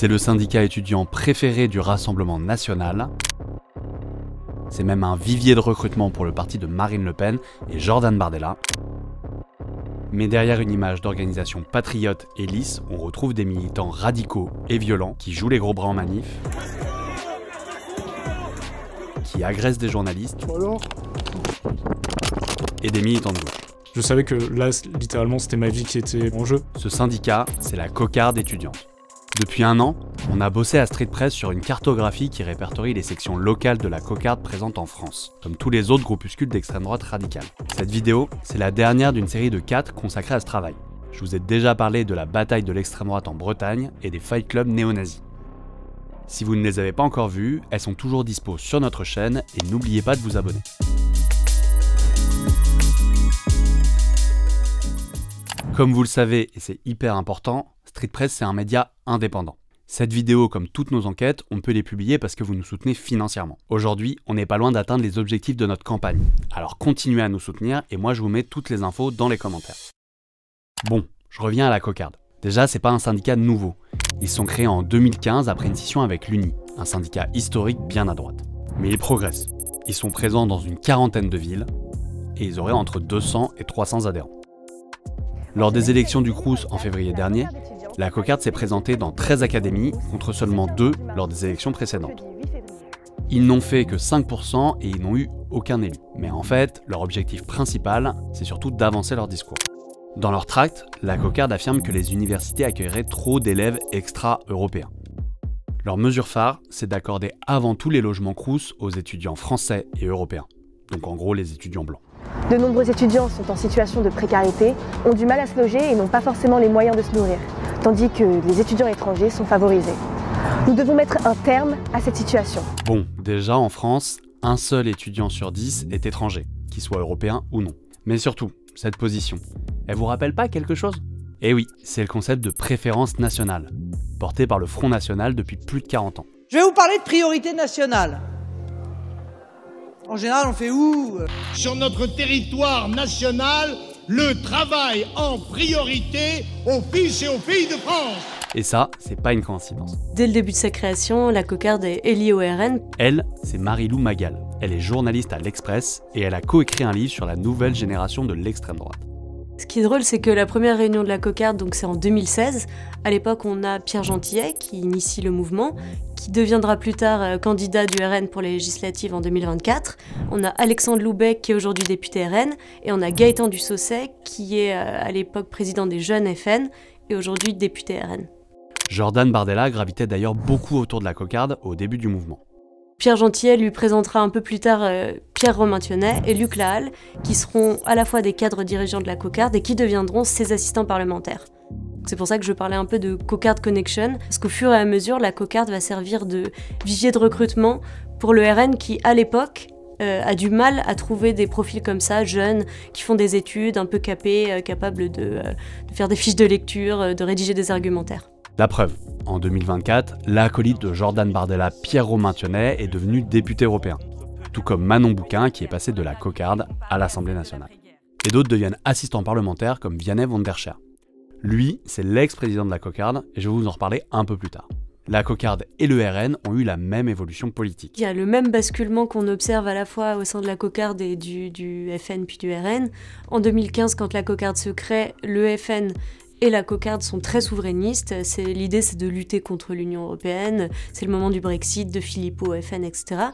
C'est le syndicat étudiant préféré du Rassemblement national. C'est même un vivier de recrutement pour le parti de Marine Le Pen et Jordan Bardella. Mais derrière une image d'organisation patriote et lisse, on retrouve des militants radicaux et violents qui jouent les gros bras en manif, qui agressent des journalistes et des militants de gauche. Je savais que là, littéralement, c'était ma vie qui était en jeu. Ce syndicat, c'est la cocarde étudiante. Depuis un an, on a bossé à Street Press sur une cartographie qui répertorie les sections locales de la cocarde présentes en France, comme tous les autres groupuscules d'extrême droite radicale. Cette vidéo, c'est la dernière d'une série de 4 consacrée à ce travail. Je vous ai déjà parlé de la bataille de l'extrême droite en Bretagne et des fight clubs néo-nazis. Si vous ne les avez pas encore vues, elles sont toujours dispo sur notre chaîne et n'oubliez pas de vous abonner. Comme vous le savez, et c'est hyper important, Street Press c'est un média indépendant. Cette vidéo, comme toutes nos enquêtes, on peut les publier parce que vous nous soutenez financièrement. Aujourd'hui, on n'est pas loin d'atteindre les objectifs de notre campagne. Alors continuez à nous soutenir et moi je vous mets toutes les infos dans les commentaires. Bon, je reviens à la cocarde. Déjà, c'est pas un syndicat nouveau. Ils sont créés en 2015 après une scission avec l'Uni, un syndicat historique bien à droite. Mais ils progressent. Ils sont présents dans une quarantaine de villes et ils auraient entre 200 et 300 adhérents. Lors des élections du Crous en février dernier, la cocarde s'est présentée dans 13 académies contre seulement 2 lors des élections précédentes. Ils n'ont fait que 5% et ils n'ont eu aucun élu. Mais en fait, leur objectif principal, c'est surtout d'avancer leur discours. Dans leur tract, la cocarde affirme que les universités accueilleraient trop d'élèves extra-européens. Leur mesure phare, c'est d'accorder avant tout les logements Crous aux étudiants français et européens. Donc en gros les étudiants blancs. De nombreux étudiants sont en situation de précarité, ont du mal à se loger et n'ont pas forcément les moyens de se nourrir, tandis que les étudiants étrangers sont favorisés. Nous devons mettre un terme à cette situation. Bon, déjà en France, un seul étudiant sur 10 est étranger, qu'il soit européen ou non. Mais surtout, cette position, elle vous rappelle pas quelque chose ? Eh oui, c'est le concept de préférence nationale, porté par le Front National depuis plus de 40 ans. Je vais vous parler de priorité nationale. En général, on fait où ? Sur notre territoire national, le travail en priorité aux fils et aux filles de France. Et ça, c'est pas une coïncidence. Dès le début de sa création, la cocarde est liée au RN. Elle, c'est Marie-Lou Magal. Elle est journaliste à l'Express et elle a coécrit un livre sur la nouvelle génération de l'extrême droite. Ce qui est drôle, c'est que la première réunion de la cocarde, donc c'est en 2016. À l'époque, on a Pierre Gentillet qui initie le mouvement, qui deviendra plus tard candidat du RN pour les législatives en 2024. On a Alexandre Loubec qui est aujourd'hui député RN et on a Gaëtan Dussaucet qui est à l'époque président des Jeunes FN et aujourd'hui député RN. Jordan Bardella gravitait d'ailleurs beaucoup autour de la cocarde au début du mouvement. Pierre Gentillet lui présentera un peu plus tard Pierre Romain-Thionnet et Luc Lahalle, qui seront à la fois des cadres dirigeants de la cocarde et qui deviendront ses assistants parlementaires. C'est pour ça que je parlais un peu de cocarde connection, parce qu'au fur et à mesure, la cocarde va servir de vivier de recrutement pour le RN qui, à l'époque, a du mal à trouver des profils comme ça, jeunes, qui font des études, un peu capés, capables de faire des fiches de lecture, de rédiger des argumentaires. La preuve, en 2024, l'acolyte de Jordan Bardella, Pierre Romain-Thionnet, est devenu député européen, tout comme Manon Bouquin qui est passé de la cocarde à l'Assemblée nationale. Et d'autres deviennent assistants parlementaires comme Vianney van der Scher. Lui, c'est l'ex-président de la cocarde et je vais vous en reparler un peu plus tard. La cocarde et le RN ont eu la même évolution politique. Il y a le même basculement qu'on observe à la fois au sein de la cocarde et du FN puis du RN. En 2015, quand la cocarde se crée, le FN et la cocarde sont très souverainistes. L'idée, c'est de lutter contre l'Union européenne. C'est le moment du Brexit, de Philippot, FN, etc.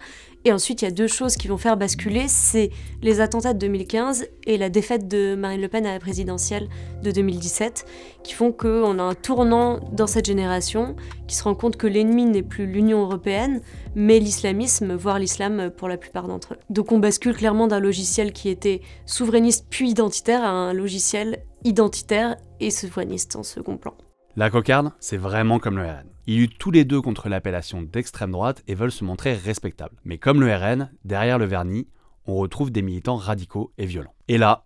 Et ensuite, il y a deux choses qui vont faire basculer. C'est les attentats de 2015 et la défaite de Marine Le Pen à la présidentielle de 2017, qui font qu'on a un tournant dans cette génération, qui se rend compte que l'ennemi n'est plus l'Union européenne, mais l'islamisme, voire l'islam pour la plupart d'entre eux. Donc on bascule clairement d'un logiciel qui était souverainiste puis identitaire à un logiciel identitaire et souverainiste en second plan. La cocarde, c'est vraiment comme le RN. Ils luttent tous les deux contre l'appellation d'extrême droite et veulent se montrer respectables. Mais comme le RN, derrière le vernis, on retrouve des militants radicaux et violents. Et là,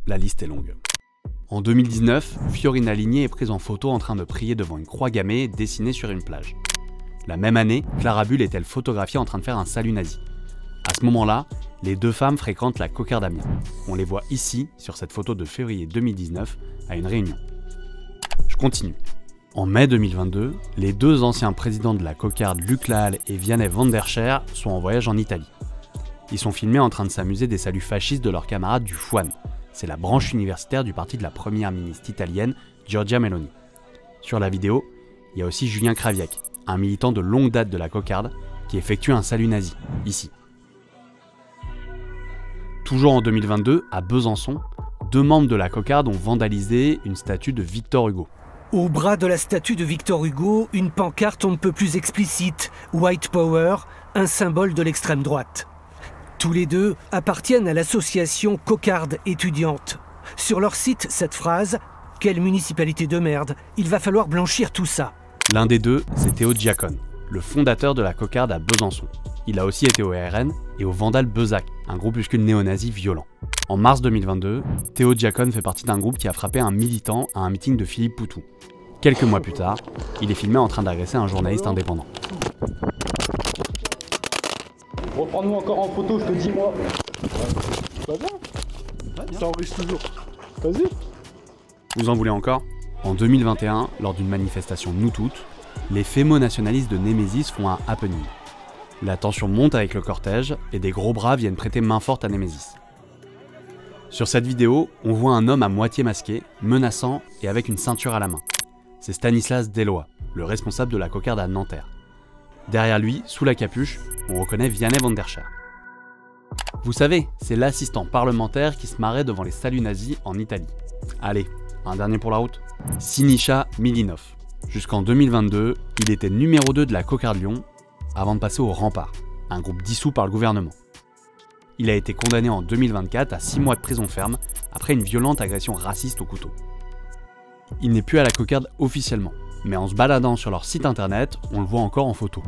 la liste est longue. En 2019, Fiorina Ligné est prise en photo en train de prier devant une croix gammée dessinée sur une plage. La même année, Clara Bull est-elle photographiée en train de faire un salut nazi. À ce moment-là, les deux femmes fréquentent la cocarde Amiens. On les voit ici, sur cette photo de février 2019, à une réunion. Je continue. En mai 2022, les deux anciens présidents de la cocarde, Luc Lahalle et Vianney van der Scher, sont en voyage en Italie. Ils sont filmés en train de s'amuser des saluts fascistes de leurs camarades du Fouane. C'est la branche universitaire du parti de la première ministre italienne, Giorgia Meloni. Sur la vidéo, il y a aussi Julien Craviec, un militant de longue date de la cocarde, qui effectue un salut nazi, ici. Toujours en 2022, à Besançon, deux membres de la cocarde ont vandalisé une statue de Victor Hugo. Au bras de la statue de Victor Hugo, une pancarte on ne peut plus explicite, White Power, un symbole de l'extrême droite. Tous les deux appartiennent à l'association Cocarde étudiante. Sur leur site, cette phrase « Quelle municipalité de merde, il va falloir blanchir tout ça ». L'un des deux, c'est Théo Diacon, le fondateur de la cocarde à Besançon. Il a aussi été au RN et au Vandal Bezac, un groupuscule néo-nazi violent. En mars 2022, Théo Diacon fait partie d'un groupe qui a frappé un militant à un meeting de Philippe Poutou. Quelques mois plus tard, il est filmé en train d'agresser un journaliste indépendant. Reprends-nous encore en photo, je te dis moi. Ça va? Ça enregistre toujours. Vas-y. Vous en voulez encore? En 2021, lors d'une manifestation Nous Toutes, les fémo-nationalistes de Némésis font un happening. La tension monte avec le cortège et des gros bras viennent prêter main forte à Némésis. Sur cette vidéo, on voit un homme à moitié masqué, menaçant et avec une ceinture à la main. C'est Stanislas Deloy, le responsable de la cocarde à Nanterre. Derrière lui, sous la capuche, on reconnaît Vianney van der Scher. Vous savez, c'est l'assistant parlementaire qui se marrait devant les saluts nazis en Italie. Allez, un dernier pour la route. Sinisha Milinov. Jusqu'en 2022, il était numéro 2 de la cocarde Lyon, avant de passer au Rempart, un groupe dissous par le gouvernement. Il a été condamné en 2024 à 6 mois de prison ferme après une violente agression raciste au couteau. Il n'est plus à la cocarde officiellement, mais en se baladant sur leur site internet, on le voit encore en photo.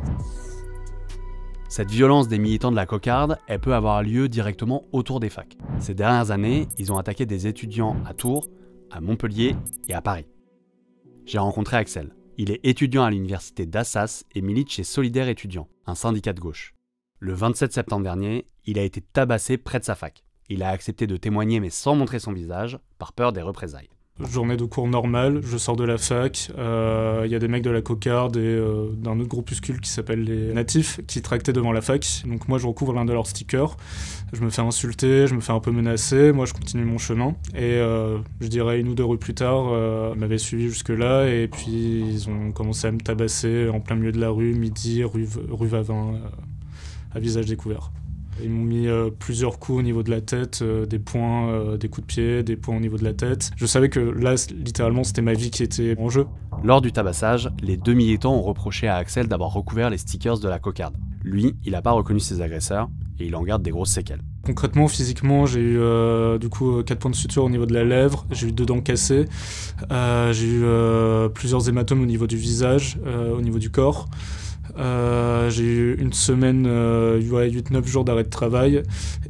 Cette violence des militants de la cocarde, elle peut avoir lieu directement autour des facs. Ces dernières années, ils ont attaqué des étudiants à Tours, à Montpellier et à Paris. J'ai rencontré Axel. Il est étudiant à l'université d'Assas et milite chez Solidaires étudiants, un syndicat de gauche. Le 27 septembre dernier, il a été tabassé près de sa fac. Il a accepté de témoigner mais sans montrer son visage, par peur des représailles. Journée de cours normale, je sors de la fac, y a des mecs de la cocarde et d'un autre groupuscule qui s'appelle les Natifs qui tractaient devant la fac. Donc moi je recouvre l'un de leurs stickers, je me fais insulter, je me fais un peu menacer, moi je continue mon chemin. Et je dirais 1 ou 2 rues plus tard, ils m'avaient suivi jusque là et puis ils ont commencé à me tabasser en plein milieu de la rue, midi, rue Vavin, à visage découvert. Ils m'ont mis plusieurs coups au niveau de la tête, des poings, des coups de pied, des poings au niveau de la tête. Je savais que là, littéralement, c'était ma vie qui était en jeu. Lors du tabassage, les deux militants ont reproché à Axel d'avoir recouvert les stickers de la cocarde. Lui, il n'a pas reconnu ses agresseurs et il en garde des grosses séquelles. Concrètement, physiquement, j'ai eu du coup 4 points de suture au niveau de la lèvre, j'ai eu 2 dents cassées, j'ai eu plusieurs hématomes au niveau du visage, au niveau du corps. J'ai eu une semaine, 8-9 jours d'arrêt de travail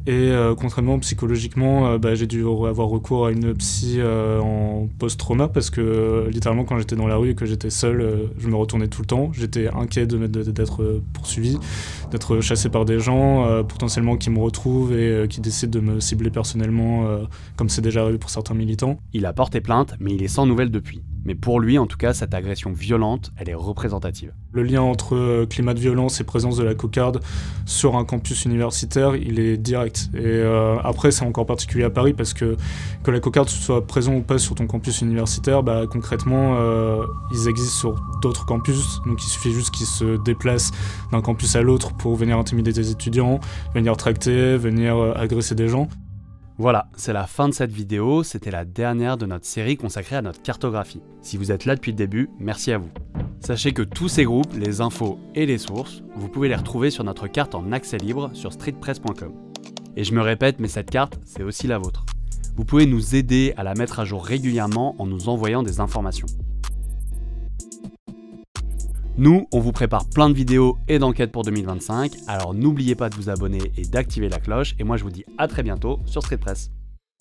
et contrairement psychologiquement, j'ai dû avoir recours à une psy en post-trauma parce que littéralement quand j'étais dans la rue et que j'étais seul, je me retournais tout le temps. J'étais inquiet d'être poursuivi, d'être chassé par des gens potentiellement qui me retrouvent et qui décident de me cibler personnellement comme c'est déjà arrivé pour certains militants. Il a porté plainte mais il est sans nouvelles depuis. Mais pour lui, en tout cas, cette agression violente, elle est représentative. Le lien entre climat de violence et présence de la cocarde sur un campus universitaire, il est direct. Et après, c'est encore particulier à Paris parce que la cocarde soit présente ou pas sur ton campus universitaire, concrètement, ils existent sur d'autres campus. Donc il suffit juste qu'ils se déplacent d'un campus à l'autre pour venir intimider des étudiants, venir tracter, venir agresser des gens. Voilà, c'est la fin de cette vidéo, c'était la dernière de notre série consacrée à notre cartographie. Si vous êtes là depuis le début, merci à vous. Sachez que tous ces groupes, les infos et les sources, vous pouvez les retrouver sur notre carte en accès libre sur streetpress.com. Et je me répète, mais cette carte, c'est aussi la vôtre. Vous pouvez nous aider à la mettre à jour régulièrement en nous envoyant des informations. Nous, on vous prépare plein de vidéos et d'enquêtes pour 2025, alors n'oubliez pas de vous abonner et d'activer la cloche, et moi je vous dis à très bientôt sur Street Press.